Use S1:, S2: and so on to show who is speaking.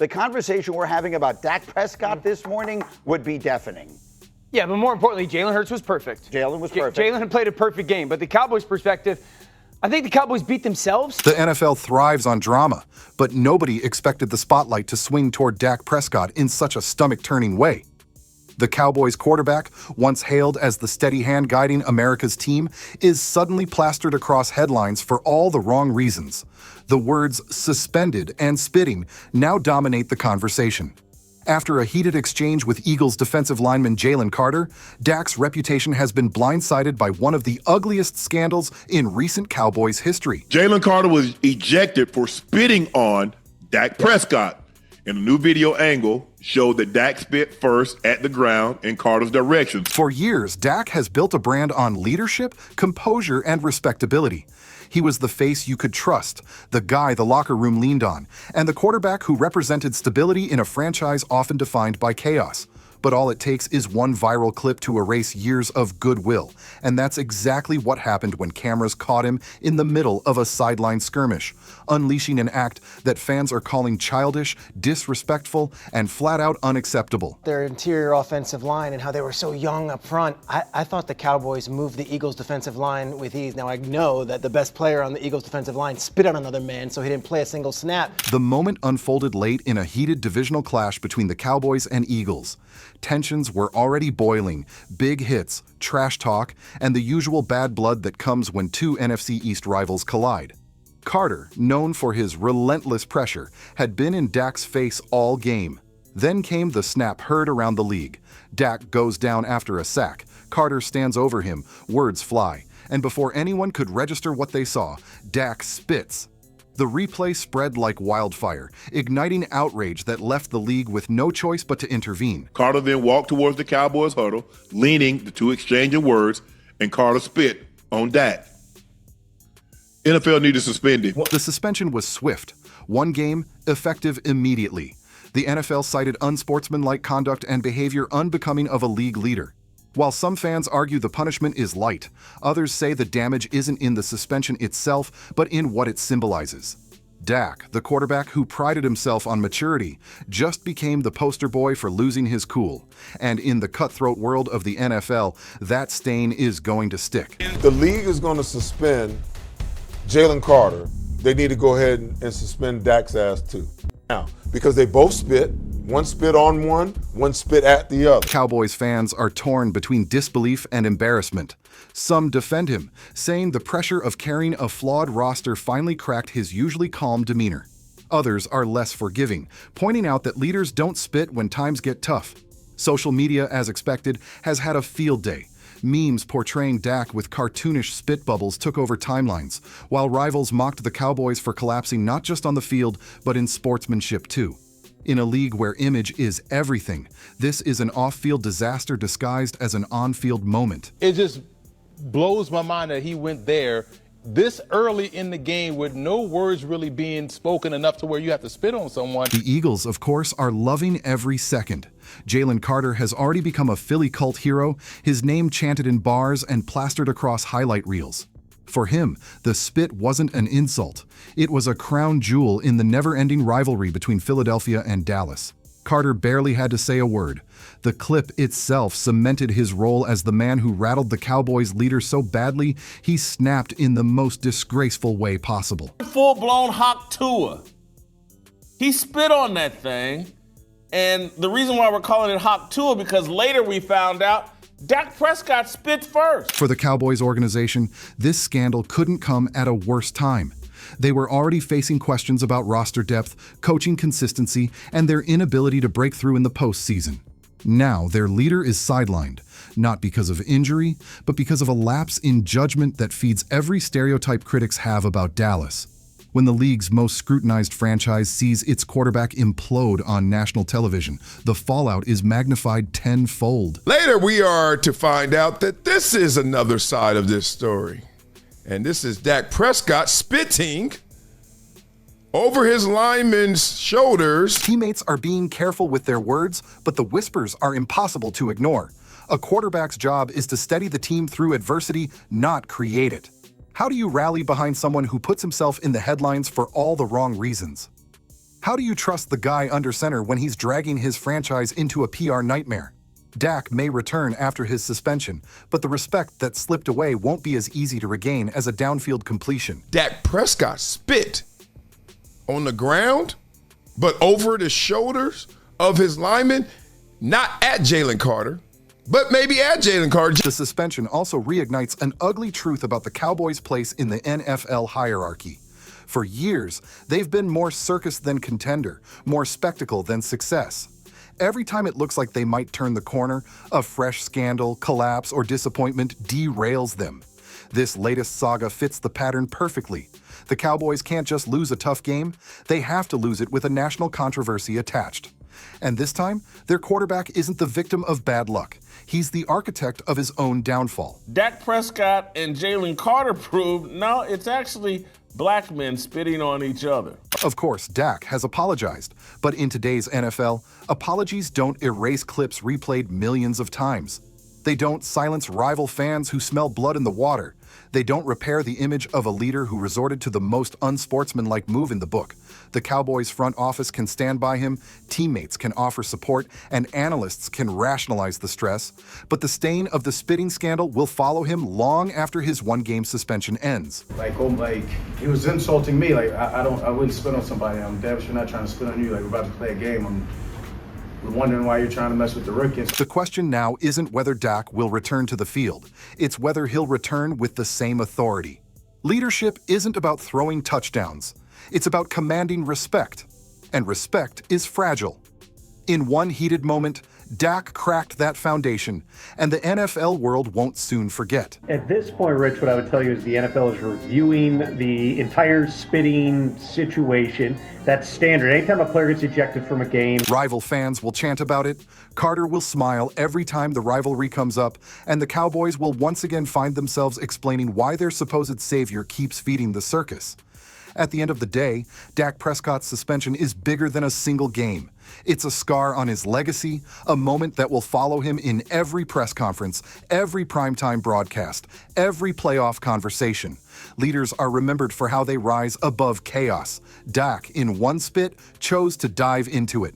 S1: the conversation we're having about Dak Prescott this morning would be deafening.
S2: Yeah, but more importantly, Jalen Hurts was perfect.
S1: Jalen was perfect.
S2: Jalen had played a perfect game. But the Cowboys' perspective, I think the Cowboys beat themselves.
S3: The NFL thrives on drama, but nobody expected the spotlight to swing toward Dak Prescott in such a stomach-turning way. The Cowboys quarterback, once hailed as the steady hand guiding America's team, is suddenly plastered across headlines for all the wrong reasons. The words suspended and spitting now dominate the conversation. After a heated exchange with Eagles defensive lineman Jalen Carter, Dak's reputation has been blindsided by one of the ugliest scandals in recent Cowboys history.
S4: Jalen Carter was ejected for spitting on Dak Prescott. And a new video angle showed that Dak spit first at the ground in Carter's direction.
S3: For years, Dak has built a brand on leadership, composure, and respectability. He was the face you could trust, the guy the locker room leaned on, and the quarterback who represented stability in a franchise often defined by chaos. But all it takes is one viral clip to erase years of goodwill, and that's exactly what happened when cameras caught him in the middle of a sideline skirmish, unleashing an act that fans are calling childish, disrespectful, and flat-out unacceptable.
S5: Their interior offensive line and how they were so young up front, I thought the Cowboys moved the Eagles defensive line with ease. Now I know that the best player on the Eagles defensive line spit on another man, so he didn't play a single snap.
S3: The moment unfolded late in a heated divisional clash between the Cowboys and Eagles. Tensions were already boiling, big hits, trash talk, and the usual bad blood that comes when two NFC East rivals collide. Carter, known for his relentless pressure, had been in Dak's face all game. Then came the snap heard around the league. Dak goes down after a sack. Carter stands over him, words fly, and before anyone could register what they saw, Dak spits. The replay spread like wildfire, igniting outrage that left the league with no choice but to intervene.
S4: Carter then walked towards the Cowboys huddle, leaning the two exchanging words, and Carter spit on Dak. NFL needed to suspend him.
S3: The suspension was swift. One game, effective immediately. The NFL cited unsportsmanlike conduct and behavior unbecoming of a league leader. While some fans argue the punishment is light, others say the damage isn't in the suspension itself, but in what it symbolizes. Dak, the quarterback who prided himself on maturity, just became the poster boy for losing his cool. And in the cutthroat world of the NFL, that stain is going to stick.
S6: The league is going to suspend Jalen Carter. They need to go ahead and suspend Dak's ass too. Now, because they both spit. One spit on one spit at the other.
S3: Cowboys fans are torn between disbelief and embarrassment. Some defend him, saying the pressure of carrying a flawed roster finally cracked his usually calm demeanor. Others are less forgiving, pointing out that leaders don't spit when times get tough. Social media, as expected, has had a field day. Memes portraying Dak with cartoonish spit bubbles took over timelines, while rivals mocked the Cowboys for collapsing not just on the field, but in sportsmanship too. In a league where image is everything, this is an off-field disaster disguised as an on-field moment.
S7: It just blows my mind that he went there this early in the game with no words really being spoken enough to where you have to spit on someone.
S3: The Eagles, of course, are loving every second. Jalen Carter has already become a Philly cult hero, his name chanted in bars and plastered across highlight reels. For him, the spit wasn't an insult. It was a crown jewel in the never-ending rivalry between Philadelphia and Dallas. Carter barely had to say a word. The clip itself cemented his role as the man who rattled the Cowboys' leader so badly, he snapped in the most disgraceful way possible.
S8: Full-blown hawk tour. He spit on that thing, and the reason why we're calling it hawk tour because later we found out Dak Prescott spit first.
S3: For the Cowboys organization, this scandal couldn't come at a worse time. They were already facing questions about roster depth, coaching consistency, and their inability to break through in the postseason. Now, their leader is sidelined, not because of injury, but because of a lapse in judgment that feeds every stereotype critics have about Dallas. When the league's most scrutinized franchise sees its quarterback implode on national television, the fallout is magnified tenfold.
S9: Later, we are to find out that this is another side of this story. And this is Dak Prescott spitting over his linemen's shoulders.
S3: Teammates are being careful with their words, but the whispers are impossible to ignore. A quarterback's job is to steady the team through adversity, not create it. How do you rally behind someone who puts himself in the headlines for all the wrong reasons? How do you trust the guy under center when he's dragging his franchise into a PR nightmare? Dak may return after his suspension, but the respect that slipped away won't be as easy to regain as a downfield completion.
S9: Dak Prescott spit on the ground, but over the shoulders of his lineman, not at Jalen Carter, but maybe at Jalen Carter.
S3: The suspension also reignites an ugly truth about the Cowboys' place in the NFL hierarchy. For years, they've been more circus than contender, more spectacle than success. Every time it looks like they might turn the corner, a fresh scandal, collapse, or disappointment derails them. This latest saga fits the pattern perfectly. The Cowboys can't just lose a tough game, they have to lose it with a national controversy attached. And this time, their quarterback isn't the victim of bad luck. He's the architect of his own downfall.
S8: Dak Prescott and Jalen Carter proved, no, it's actually black men spitting on each other.
S3: Of course, Dak has apologized, but in today's NFL, apologies don't erase clips replayed millions of times. They don't silence rival fans who smell blood in the water. They don't repair the image of a leader who resorted to the most unsportsmanlike move in the book. The Cowboys' front office can stand by him, teammates can offer support, and analysts can rationalize the stress. But the stain of the spitting scandal will follow him long after his one-game suspension ends.
S10: He was insulting me. I wouldn't spit on somebody. I'm damn sure not trying to spit on you. We're about to play a game. We're wondering why you're trying to mess with the rookies.
S3: The question now isn't whether Dak will return to the field. It's whether he'll return with the same authority. Leadership isn't about throwing touchdowns. It's about commanding respect. And respect is fragile. In one heated moment, Dak cracked that foundation, and the NFL world won't soon forget.
S11: At this point, Rich, what I would tell you is the NFL is reviewing the entire spitting situation. That's standard. Anytime a player gets ejected from a game.
S3: Rival fans will chant about it, Carter will smile every time the rivalry comes up, and the Cowboys will once again find themselves explaining why their supposed savior keeps feeding the circus. At the end of the day, Dak Prescott's suspension is bigger than a single game. It's a scar on his legacy, a moment that will follow him in every press conference, every primetime broadcast, every playoff conversation. Leaders are remembered for how they rise above chaos. Dak, in one spit, chose to dive into it.